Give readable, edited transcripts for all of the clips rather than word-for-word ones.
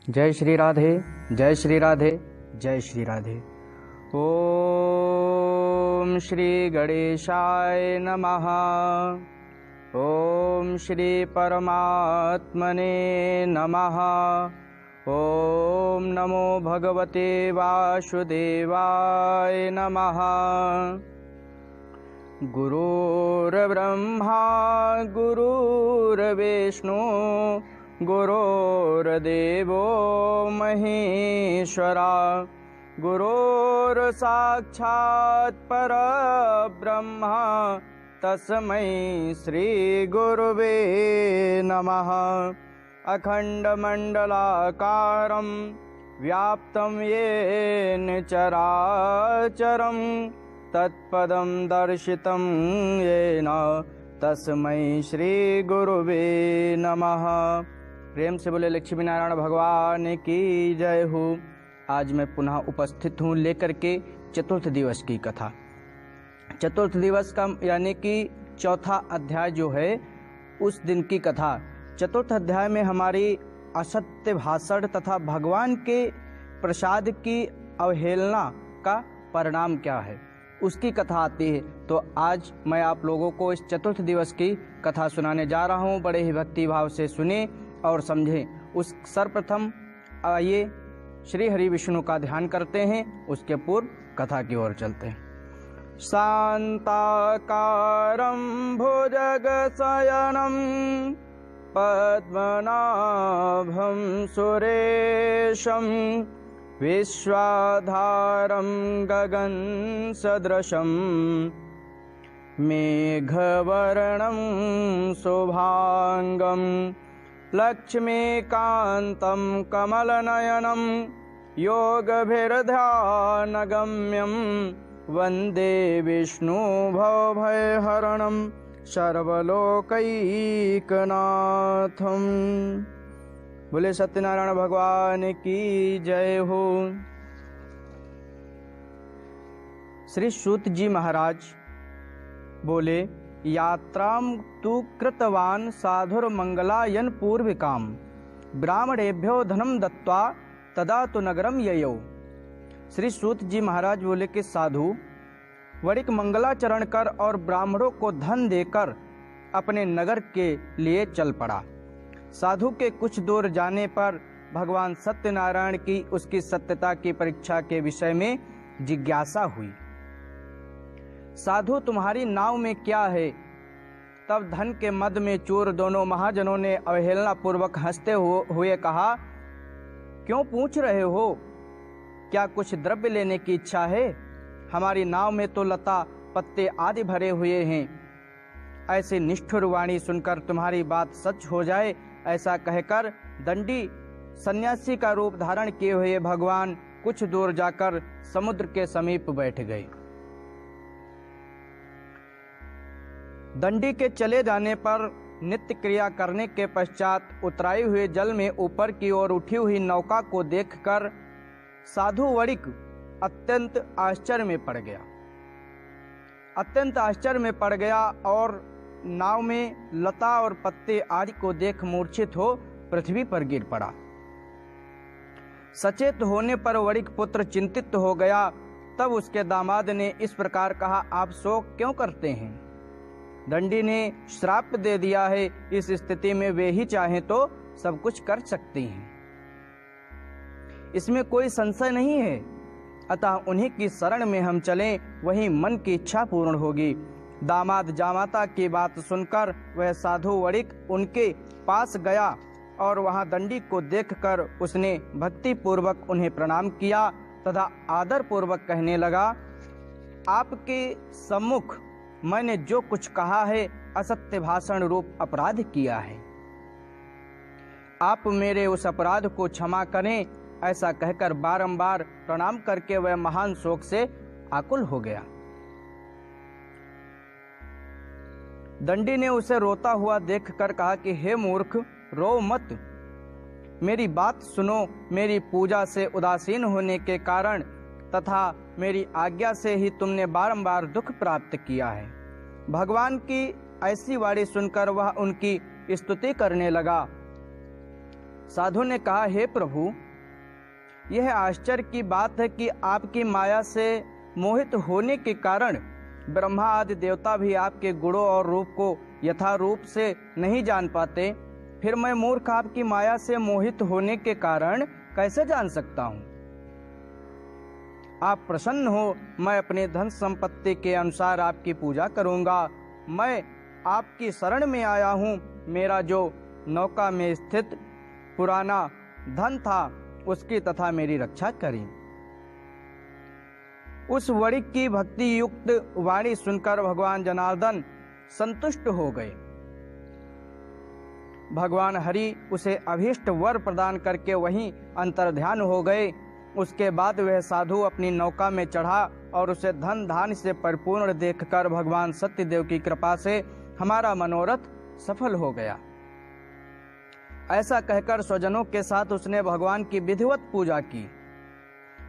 जय श्री राधे, जय श्री राधे, जय श्री राधे। ओम श्री गणेशाय नमः। ओम श्री परमात्मने नमः। ओम नमो भगवते वासुदेवाय नमः। गुरुर्ब्रह्मा गुरुर्विष्णु गुरुर्देवो महेश्वरा। गुरुर्साक्षात् परब्रह्मा तस्मै श्री गुरुवे नमः। अखण्डमण्डलाकारं व्याप्तं येन चराचरं तत्पदं दर्शितं येन तस्मै श्री गुरुवे नमः। प्रेम से बोले लक्ष्मी नारायण भगवान की जय हो। आज मैं पुनः उपस्थित हूँ लेकर के चतुर्थ दिवस की कथा। चतुर्थ दिवस का यानी कि चौथा अध्याय जो है उस दिन की कथा। चतुर्थ अध्याय में हमारी असत्य भाषण तथा भगवान के प्रसाद की अवहेलना का परिणाम क्या है उसकी कथा आती है। तो आज मैं आप लोगों को इस चतुर्थ दिवस की कथा सुनाने जा रहा हूँ। बड़े ही भक्ति भाव से सुने और समझें। उस सर्वप्रथम आइए श्री हरि विष्णु का ध्यान करते हैं, उसके पूर्व कथा की ओर चलते हैं। शांताकारं भुजगशयनं पद्मनाभं सुरेशं विश्वाधारं गगनसदृशं मेघवर्णं शुभांगं लक्ष्मीकान्तं कमलनयनं योगभिर्ध्यानगम्यं वन्दे विष्णु भवभयहरणं सर्वलोकैकनाथं। बोले सत्यनारायण भगवान की जय हो। श्री सूत जी महाराज बोले, यात्राम तु कृतवान साधुर्मंगलायन पूर्विकाम ब्राह्मणेभ्यो धनम दत्वा तदा तो नगरम ययौ। श्री सूत जी महाराज बोले कि साधु वणिक मंगलाचरण कर और ब्राह्मणों को धन देकर अपने नगर के लिए चल पड़ा। साधु के कुछ दूर जाने पर भगवान सत्यनारायण की उसकी सत्यता की परीक्षा के विषय में जिज्ञासा हुई। साधु तुम्हारी नाव में क्या है? तब धन के मद में चूर दोनों महाजनों ने अवहेलना पूर्वक हंसते हुए कहा, क्यों पूछ रहे हो? क्या कुछ द्रव्य लेने की इच्छा है? हमारी नाव में तो लता पत्ते आदि भरे हुए हैं। ऐसी निष्ठुर वाणी सुनकर तुम्हारी बात सच हो जाए, ऐसा कहकर दंडी सन्यासी का रूप धारण किए हुए भगवान कुछ दूर जाकर समुद्र के समीप बैठ गए। दंडी के चले जाने पर नित्य क्रिया करने के पश्चात उतराए हुए जल में ऊपर की ओर उठी हुई नौका को देखकर साधु वणिक अत्यंत आश्चर्य में पड़ गया और नाव में लता और पत्ते आदि को देख मूर्छित हो पृथ्वी पर गिर पड़ा। सचेत होने पर वणिक पुत्र चिंतित हो गया। तब उसके दामाद ने इस प्रकार कहा, आप शोक क्यों करते हैं? दंडी ने श्राप दे दिया है। इस स्थिति में वे ही चाहें तो सब कुछ कर सकती हैं, इसमें कोई संशय नहीं है। अतः उन्हीं की शरण में हम चलें, वहीं मन की इच्छा पूर्ण होगी। दामाद जामाता की बात सुनकर वह साधु वणिक उनके पास गया और वहां दंडी को देखकर उसने भक्ति पूर्वक उन्हें प्रणाम किया तथा आदर पूर्वक कहने लगा, आपके सम्मुख मैंने जो कुछ कहा है असत्य भाषण रूप अपराध किया है। आप मेरे उस अपराध को क्षमा करें। ऐसा कहकर बारंबार प्रणाम करके वह महान शोक से आकुल हो गया। दंडी ने उसे रोता हुआ देखकर कहा कि हे मूर्ख, रो मत, मेरी बात सुनो। मेरी पूजा से उदासीन होने के कारण तथा मेरी आज्ञा से ही तुमने बारंबार दुख प्राप्त किया है। भगवान की ऐसी वाणी सुनकर वह उनकी स्तुति करने लगा। साधु ने कहा, हे प्रभु, यह आश्चर्य की बात है कि आपकी माया से मोहित होने के कारण ब्रह्मा आदि देवता भी आपके गुणों और रूप को यथा रूप से नहीं जान पाते, फिर मैं मूर्ख आपकी माया से मोहित होने के कारण कैसे जान सकता हूँ? आप प्रसन्न हो, मैं अपने धन संपत्ति के अनुसार आपकी पूजा करूँगा। मैं आपकी शरण में आया हूँ। मेरा जो नौका में स्थित पुराना धन था उसकी तथा मेरी रक्षा करें। उस वणिक की भक्ति युक्त वाणी सुनकर भगवान जनार्दन संतुष्ट हो गए। भगवान हरि उसे अभीष्ट वर प्रदान करके वहीं अंतर्ध्यान हो गए। उसके बाद वह साधु अपनी नौका में चढ़ा और उसे धन धान्य से परिपूर्ण देखकर भगवान सत्यदेव की कृपा से हमारा मनोरथ सफल हो गया। ऐसा कहकर स्वजनों के साथ उसने भगवान की विधिवत पूजा की।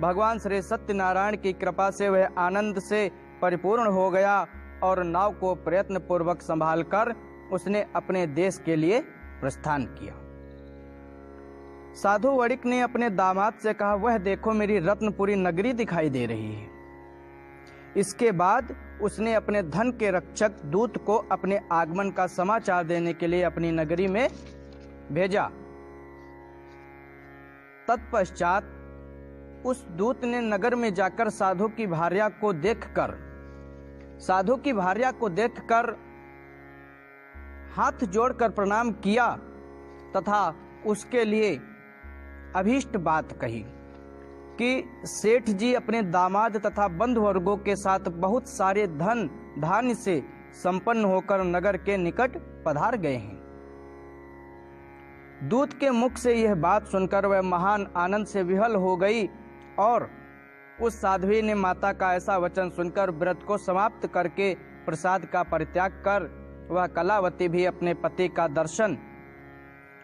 भगवान श्री सत्यनारायण की कृपा से वह आनंद से परिपूर्ण हो गया और नाव को प्रयत्न पूर्वक संभालकर उसने अपने देश के लिए प्रस्थान किया। साधु वणिक ने अपने दामाद से कहा, वह देखो मेरी रत्नपुरी नगरी दिखाई दे रही है। इसके बाद उसने अपने धन के रक्षक दूत को अपने आगमन का समाचार देने के लिए अपनी नगरी में भेजा। तत्पश्चात उस दूत ने नगर में जाकर साधु की भार्या को देखकर हाथ जोड़कर प्रणाम किया तथा उसके लिए अभीष्ट बात कही कि सेठ जी अपने दामाद तथा बंधु वर्गों के साथ बहुत सारे धन धान्य से संपन्न होकर नगर के निकट पधार गए हैं। दूत के मुख से यह बात सुनकर वह महान आनंद से विह्वल हो गई और उस साध्वी ने माता का ऐसा वचन सुनकर व्रत को समाप्त करके प्रसाद का परित्याग कर वह कलावती भी अपने पति का दर्शन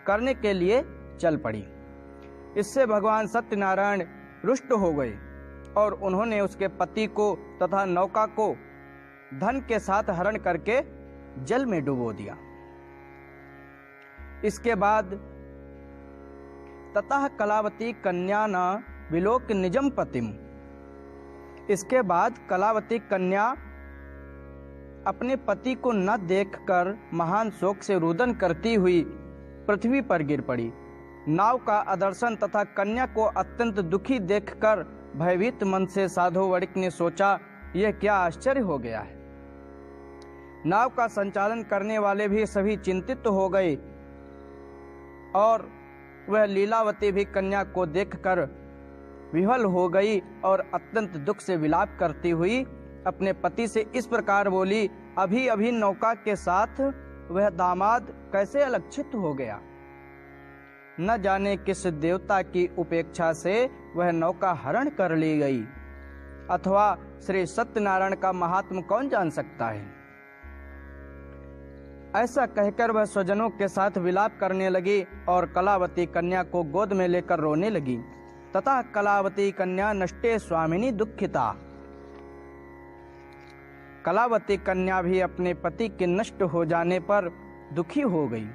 करने के लिए चल पड़ी। इससे भगवान सत्यनारायण रुष्ट हो गए और उन्होंने उसके पति को तथा नौका को धन के साथ हरण करके जल में डुबो दिया। इसके बाद ततः कलावती कन्या न विलोक निजम पतिम। इसके बाद कलावती कन्या अपने पति को न देखकर महान शोक से रुदन करती हुई पृथ्वी पर गिर पड़ी। नाव का अदर्शन तथा कन्या को अत्यंत दुखी देखकर भयभीत मन से साधु वणिक ने सोचा, यह क्या आश्चर्य हो गया है। नाव का संचालन करने वाले भी सभी चिंतित हो गए और वह लीलावती भी कन्या को देखकर विह्वल हो गई और अत्यंत दुख से विलाप करती हुई अपने पति से इस प्रकार बोली, अभी अभी नौका के साथ वह दामाद कैसे अलक्षित हो गया। न जाने किस देवता की उपेक्षा से वह नौका हरण कर ली गई, अथवा श्री सत्यनारायण का महात्म कौन जान सकता है। ऐसा कहकर वह स्वजनों के साथ विलाप करने लगी और कलावती कन्या को गोद में लेकर रोने लगी। तथा कलावती कन्या नष्टे स्वामिनी दुखिता। कलावती कन्या भी अपने पति के नष्ट हो जाने पर दुखी हो गई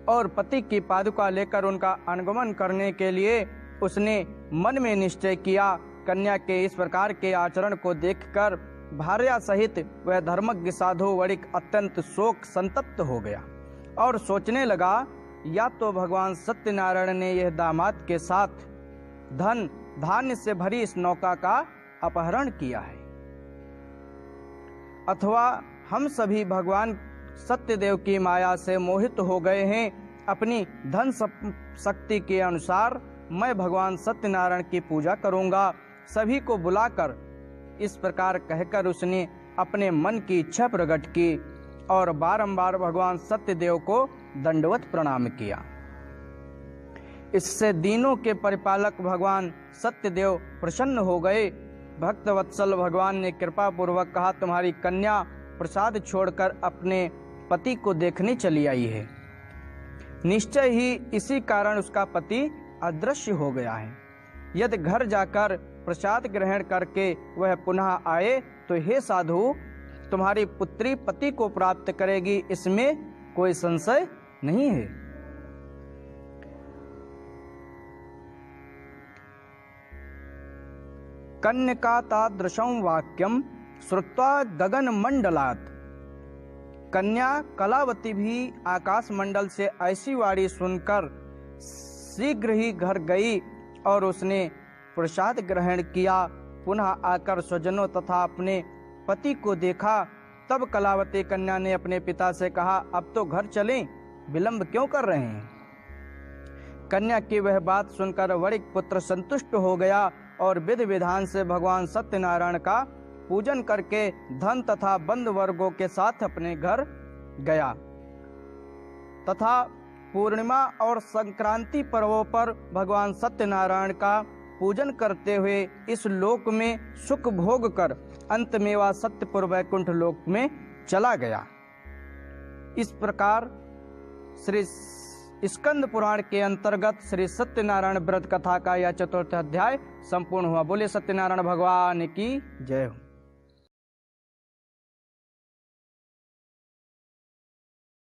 और पति की पादुका लेकर उनका अनुगमन करने के लिए उसने मन में निश्चय किया। कन्या के इस प्रकार के आचरण को देखकर भार्या सहित वह धर्मज्ञ साधु वणिक अत्यंत शोक संतप्त हो गया और सोचने लगा, या तो भगवान सत्यनारायण ने यह दामाद के साथ धन धान्य से भरी इस नौका का अपहरण किया है, अथवा हम सभी भगवान सत्यदेव की माया से मोहित हो गए हैं। अपनी धन शक्ति के अनुसार मैं भगवान सत्यनारायण की पूजा करूंगा। सभी को बुलाकर इस प्रकार कहकर उसने अपने मन की इच्छा प्रकट की और बारंबार भगवान सत्यदेव को दंडवत प्रणाम किया। इससे दीनों के परिपालक भगवान सत्यदेव प्रसन्न हो गए। भक्त वत्सल भगवान ने कृपा पूर्वक कहा, तुम्हारी कन्या प्रसाद छोड़कर अपने पति को देखने चली आई है। निश्चय ही इसी कारण उसका पति अदृश्य हो गया है। यदि घर जाकर प्रसाद ग्रहण करके वह पुनः आए तो हे साधु, तुम्हारी पुत्री पति को प्राप्त करेगी, इसमें कोई संशय नहीं है। कन्यका तादृशं वाक्यम श्रुत्वा गगन मंडलात्। कन्या कलावती भी आकाश मंडल से ऐसी वाणी सुनकर शीघ्र ही घर गई और उसने प्रसाद ग्रहण किया। पुनः आकर स्वजनों तथा अपने पति को देखा। तब कलावती कन्या ने अपने पिता से कहा, अब तो घर चलें, विलंब क्यों कर रहे हैं। कन्या की वह बात सुनकर वणिक पुत्र संतुष्ट हो गया और विधि विधान से भगवान सत्यनारायण का पूजन करके धन तथा बंधु वर्गों के साथ अपने घर गया तथा पूर्णिमा और संक्रांति पर्वों पर भगवान सत्यनारायण का पूजन करते हुए इस लोक में सुख भोग कर अंत में वह सत्यपुर वैकुंठ लोक में चला गया। इस प्रकार श्री स्कंद पुराण के अंतर्गत श्री सत्यनारायण व्रत कथा का यह 4th अध्याय संपूर्ण हुआ। बोले सत्यनारायण भगवान की जय हो।